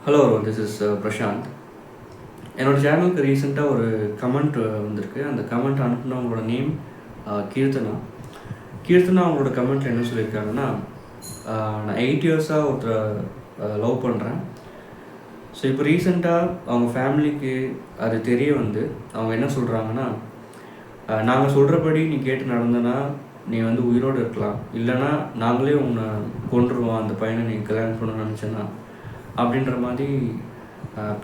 Hello, this is Prashanth. என்னோடய சேனலுக்கு ரீசெண்டாக ஒரு கமெண்ட் வந்திருக்கு. அந்த கமெண்ட் அனுப்புனவங்களோட நேம் கீர்த்தனா. கீர்த்தனா அவங்களோட கமெண்ட்டில் என்ன சொல்லியிருக்காங்கன்னா, நான் 8 இயர்ஸாக ஒருத்தரை லவ் பண்ணுறேன். ஸோ இப்போ ரீசெண்டாக அவங்க ஃபேமிலிக்கு அது தெரிய வந்து அவங்க என்ன சொல்கிறாங்கன்னா, நாங்கள் சொல்கிறபடி நீ கேட்டு நடந்தனா நீ வந்து உயிரோடு இருக்கலாம், இல்லைனா நாங்களே உன்னை கொன்றுருவோம் அந்த பையனை நீ கல்யாணம் பண்ண நினச்சேன்னா அப்படின்ற மாதிரி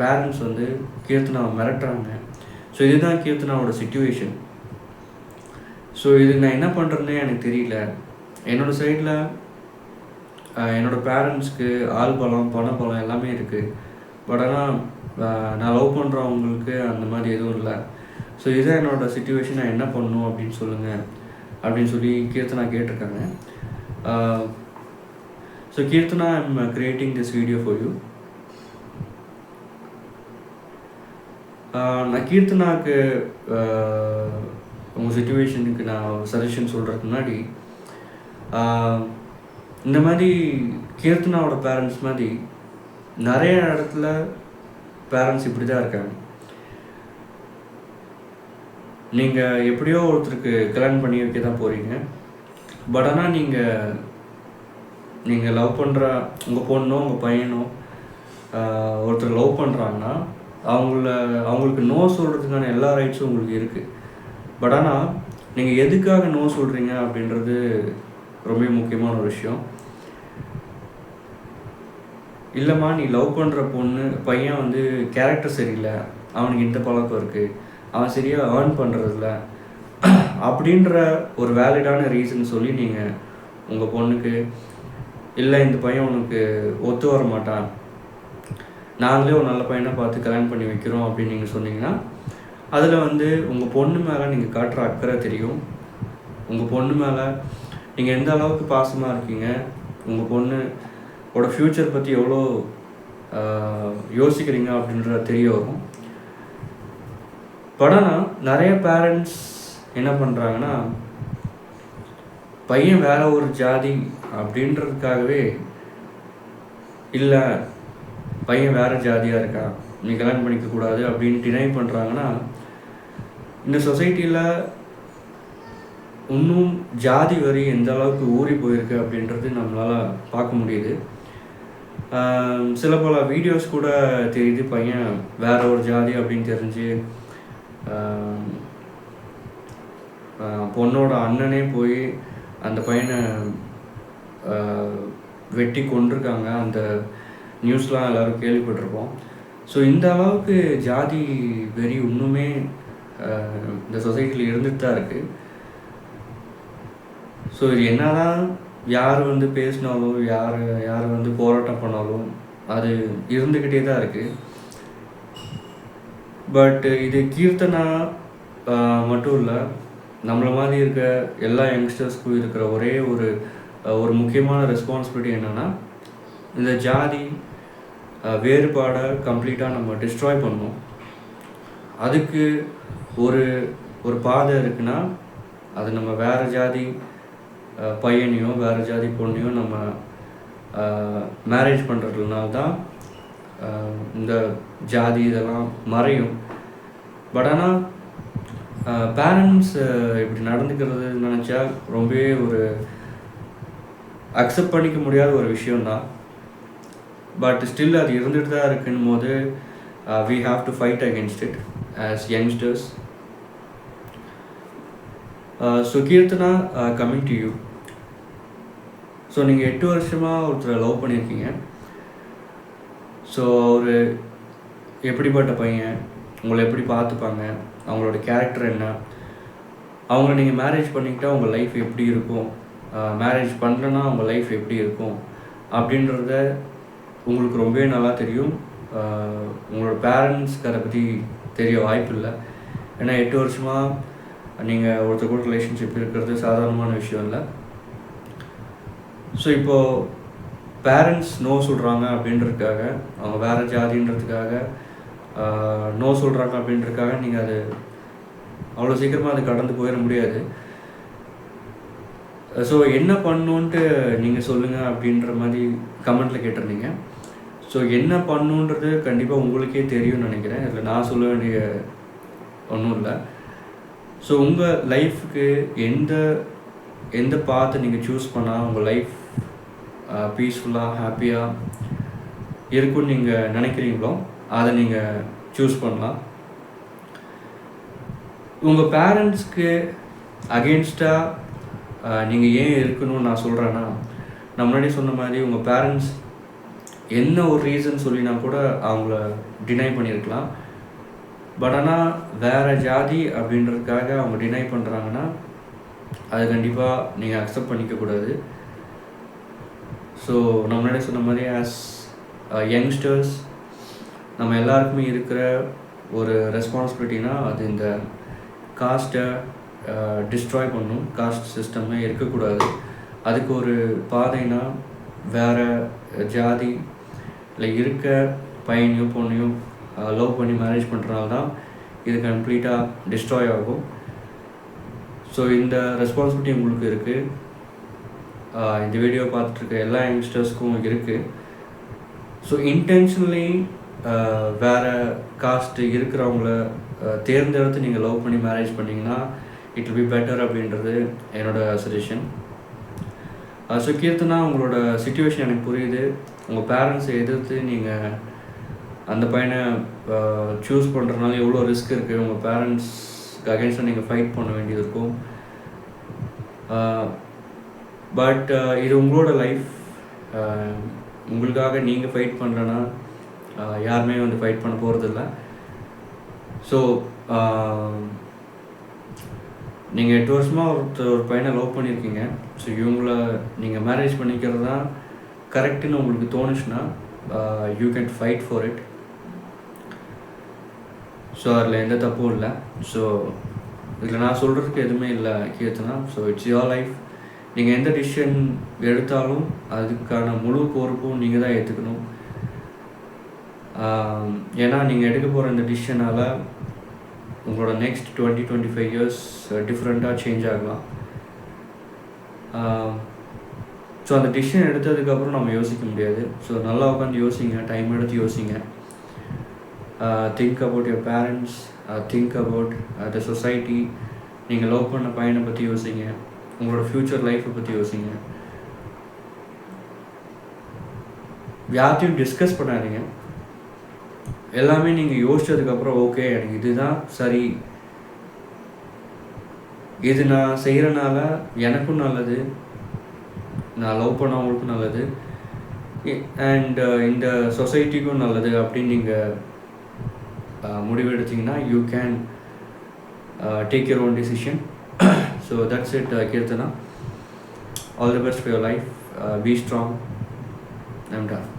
பேரண்ட்ஸ் வந்து கீர்த்தனாவை மிரட்டுறாங்க. ஸோ இதுதான் கீர்த்தனாவோட சிச்சுவேஷன். ஸோ இது நான் என்ன பண்ணுறதுனே எனக்கு தெரியல. என்னோடய சைடில் என்னோடய பேரண்ட்ஸ்க்கு ஆள் பலம், பணபலம் எல்லாமே இருக்குது. பட் ஆனால் நான் லவ் பண்ணுறவங்களுக்கு அந்த மாதிரி எதுவும் இல்லை. ஸோ இதுதான் என்னோடய சிச்சுவேஷன், நான் என்ன பண்ணணும் அப்படின்னு சொல்லுங்கள் அப்படின்னு சொல்லி கீர்த்தனா கேட்டிருக்காங்க. So Keerthana, I'm creating this video for you. நான் கீர்த்தனாவுக்கு உங்கள் சிச்சுவேஷனுக்கு நான் சஜஷன் சொல்கிறதுக்கு முன்னாடி, இந்த மாதிரி கீர்த்தனாவோட பேரண்ட்ஸ் மாதிரி நிறைய இடத்துல பேரண்ட்ஸ் இப்படி தான் இருக்காங்க. நீங்கள் எப்படியோ ஒருத்தருக்கு கல்யாணம் பண்ணி வைக்க தான் போகிறீங்க. பட் ஆனால் நீங்கள் லவ் பண்ணுற உங்கள் பொண்ணோ உங்கள் பையனோ ஒருத்தர் லவ் பண்ணுறாங்கன்னா அவங்களுக்கு நோ சொல்கிறதுக்கான எல்லா ரைட்ஸும் உங்களுக்கு இருக்குது. பட் ஆனால் நீங்கள் எதுக்காக நோ சொல்கிறீங்க அப்படின்றது ரொம்ப முக்கியமான ஒரு விஷயம். இல்லைம்மா, நீ லவ் பண்ணுற பையன் வந்து கேரக்டர் சரியில்லை, அவனுக்கு இந்த பழக்கம் இருக்குது, அவன் சரியாக ஏர்ன் பண்ணுறதில்ல அப்படின்ற ஒரு வேலிடான ரீசன் சொல்லி நீங்கள் உங்கள் பொண்ணுக்கு, இல்லை இந்த பையன் உனக்கு ஒத்து வர மாட்டான், நாங்களே ஒரு நல்ல பையனை பார்த்து கல்யாணம் பண்ணி வைக்கிறோம் அப்படின்னு நீங்கள் சொன்னீங்கன்னா, அதில் வந்து உங்கள் பொண்ணு மேலே நீங்கள் காட்டுற அக்கறை தெரியும். உங்கள் பொண்ணு மேலே நீங்கள் எந்த அளவுக்கு பாசமாக இருக்கீங்க, உங்கள் பொண்ணோட ஃப்யூச்சர் பற்றி எவ்வளோ யோசிக்கிறீங்க அப்படின்ற தெரிய வரும். பட் ஆனால் நிறைய பேரண்ட்ஸ் என்ன பண்ணுறாங்கன்னா, பையன் வேற ஒரு ஜாதி அப்படின்றதுக்காகவே, இல்லை பையன் வேறு ஜாதியாக இருக்கா, நீ கல்யாணம் பண்ணிக்கக்கூடாது அப்படின்னு டினை பண்ணுறாங்கன்னா, இந்த சொசைட்டியில் இன்னும் ஜாதி வரி எந்த அளவுக்கு ஊறி போயிருக்கு அப்படின்றது நம்மளால் பார்க்க முடியுது. சில பல வீடியோஸ் கூட தெரியுது, பையன் வேற ஒரு ஜாதி அப்படின்னு தெரிஞ்சு பொண்ணோட அண்ணனே போய் அந்த பையனை வெட்டி கொண்டிருக்காங்க. அந்த நியூஸ்லாம் எல்லோரும் கேள்விப்பட்டிருப்போம். ஸோ இந்த அளவுக்கு ஜாதி வெறி இன்னுமே இந்த சொசைட்டியில் இருந்துட்டு தான் இருக்குது. ஸோ இது என்ன தான் யார் வந்து பேசினாலும், யார் வந்து போராட்டம் பண்ணாலும் அது இருந்துக்கிட்டே தான் இருக்குது. பட் இது கீர்த்தனா மட்டும் இல்லை, நம்மளை மாதிரி இருக்க எல்லா யங்ஸ்டர்ஸ்க்கும் இருக்கிற ஒரே ஒரு முக்கியமான ரெஸ்பான்சிபிலிட்டி என்னென்னா, இந்த ஜாதி வேறுபாடை கம்ப்ளீட்டாக நம்ம டிஸ்ட்ராய் பண்ணணும். அதுக்கு ஒரு பாதை இருக்குன்னா, அது நம்ம வேறு ஜாதி பையனையோ வேறு ஜாதி பொண்ணையோ நம்ம மேரேஜ் பண்ணுறதுனால தான் இந்த ஜாதி இதெல்லாம் மறையும். பட் ஆனால் பேரண்ட்ஸ் இப்படி நடந்துக்கிறது நினச்சா ரொம்பவே ஒரு அக்செப்ட் பண்ணிக்க முடியாத ஒரு விஷயந்தான். பட் ஸ்டில் அது இருந்துட்டு தான் இருக்குன்னு போது we have to fight against it as youngsters. So Keerthana, coming to you. So நீங்கள் 8 வருஷமாக ஒருத்தரை லவ் பண்ணியிருக்கீங்க. ஸோ அவர் எப்படிப்பட்ட பையன், உங்களை எப்படி பார்த்துப்பாங்க, அவங்களோட கேரக்டர் என்ன, அவங்கள நீங்கள் மேரேஜ் பண்ணிக்கிட்டால் உங்கள் லைஃப் எப்படி இருக்கும், மேரேஜ் பண்ணலன்னா உங்கள் லைஃப் எப்படி இருக்கும் அப்படின்றத உங்களுக்கு ரொம்பவே நல்லா தெரியும். உங்களோட பேரண்ட்ஸ்க்கு அதை பற்றி தெரிய வாய்ப்பு இல்லை. ஏன்னா 8 வருஷமாக நீங்கள் ஒருத்தர் கூட ரிலேஷன்ஷிப் இருக்கிறது சாதாரணமான விஷயம் இல்லை. ஸோ இப்போது பேரண்ட்ஸ் நோ சொல்கிறாங்க அப்படின்றதுக்காக, அவங்க வேறு ஜாதின்றதுக்காக நோ சொல்கிறாங்க அப்படின்றதுக்காக நீங்கள் அது அவ்வளோ சீக்கிரமாக அது கடந்து போயிட முடியாது. ஸோ என்ன பண்ணணுன்ட்டு நீங்கள் சொல்லுங்கள் அப்படின்ற மாதிரி கமெண்ட்டில் கேட்டிருந்தீங்க. ஸோ என்ன பண்ணுன்றது கண்டிப்பாக உங்களுக்கே தெரியும்னு நினைக்கிறேன். இதில் நான் சொல்ல வேண்டிய ஒன்றும் இல்லை. ஸோ உங்கள் லைஃபுக்கு எந்த பாத்தை நீங்கள் சூஸ் பண்ணால் உங்கள் லைஃப் பீஸ்ஃபுல்லாக ஹாப்பியாக இருக்குன்னு நீங்கள் நினைக்கிறீங்களோ அதை நீங்கள் சூஸ் பண்ணலாம். உங்கள் பேரண்ட்ஸ்க்கு அகெயின்ஸ்டாக நீங்கள் ஏன் இருக்கணும்னு நான் சொல்கிறேன்னா, நான் முன்னாடி சொன்ன மாதிரி உங்கள் பேரண்ட்ஸ் என்ன ஒரு ரீசன் சொல்லினா கூட அவங்கள டினை பண்ணியிருக்கலாம். பட் ஆனால் வேறு ஜாதி அப்படின்றதுக்காக அவங்க டினை பண்ணுறாங்கன்னா அது கண்டிப்பாக நீங்கள் அக்செப்ட் பண்ணிக்கக்கூடாது. ஸோ நான் முன்னாடி சொன்ன மாதிரி ஆஸ் யங்ஸ்டர்ஸ் நம்ம எல்லாருக்குமே இருக்கிற ஒரு ரெஸ்பான்சிபிலிட்டினா அது இந்த காஸ்ட்டை டிஸ்ட்ராய் பண்ணும். காஸ்ட் சிஸ்டமே இருக்கக்கூடாது. அதுக்கு ஒரு பாதைனா வேறு ஜாதி இல்லை இருக்க பையனையும் பொண்ணையும் லவ் பண்ணி மேரேஜ் பண்ணுறதுனால தான் இது கம்ப்ளீட்டாக டிஸ்ட்ராய் ஆகும். ஸோ இந்த ரெஸ்பான்சிபிலிட்டி உங்களுக்கு இருக்குது. இந்த வீடியோ பார்த்துட்ருக்க எல்லா யங்ஸ்டர்ஸ்க்கும் இருக்குது. ஸோ இன்டென்ஷனலி வேறு காஸ்ட்டு இருக்கிறவங்கள தேர்ந்தெடுத்து நீங்கள் லவ் பண்ணி மேரேஜ் பண்ணிங்கன்னா இட் வில் பி பெட்டர் அப்படின்றது என்னோடய சஜஷன். ஸோ கீர்த்தனா, உங்களோட சிச்சுவேஷன் எனக்கு புரியுது. உங்கள் பேரண்ட்ஸை எதிர்த்து நீங்கள் அந்த பையனை சூஸ் பண்ணுறதுனால எவ்வளோ ரிஸ்க் இருக்குது. உங்கள் பேரண்ட்ஸ்க்கு அகேன்ஸ்டாக நீங்கள் ஃபைட் பண்ண வேண்டியது இருக்கும். பட் இது உங்களோட லைஃப். உங்களுக்காக நீங்கள் ஃபைட் பண்ணுறேன்னா யாருமே வந்து ஃபைட் பண்ண போகிறதில்ல. ஸோ நீங்கள் 8 வருஷமாக ஒரு பையனை லவ் பண்ணியிருக்கீங்க. ஸோ இவங்கள நீங்கள் மேரேஜ் பண்ணிக்கிறது தான் கரெக்டுன்னு உங்களுக்கு தோணுச்சுன்னா you can fight for it. So அதில் எந்த தப்பும் இல்லை. ஸோ இதில் நான் சொல்கிறதுக்கு எதுவுமே இல்லை Keerthana. So it's your life. நீங்கள் எந்த டிசிஷன் எடுத்தாலும் அதுக்கான முழு பொறுப்பும் நீங்கள் தான் ஏற்றுக்கணும். ஏன்னா நீங்கள் எடுக்க போகிற இந்த டிசிஷனால் உங்களோட நெக்ஸ்ட் 20-25 இயர்ஸ் டிஃப்ரெண்ட்டாக சேஞ்ச் ஆகலாம். ஸோ அந்த டிசிஷன் எடுத்ததுக்கப்புறம் நம்ம யோசிக்க முடியாது. ஸோ நல்லா உட்காந்து யோசிங்க, டைம் எடுத்து யோசிங்க. Think about your parents, think about the society. நீங்கள் லவ் பண்ண பையனை பற்றி யோசிங்க, உங்களோட ஃப்யூச்சர் லைஃப்பை பற்றி யோசிங்க. யார்த்தையும் டிஸ்கஸ் பண்ணாதீங்க. எல்லாமே நீங்கள் யோசிச்சதுக்கப்புறம் ஓகே எனக்கு இதுதான் சரி, இது நான் செய்கிறனால எனக்கும் நல்லது, நான் லவ் பண்ணவங்களுக்கும் நல்லது, அண்ட் இந்த சொசைட்டிக்கும் நல்லது அப்படின்னு நீங்கள் முடிவெடுத்தீங்கன்னா you can take your own decision. So that's it Keerthana. All the best for your life. Be strong. I'm ton.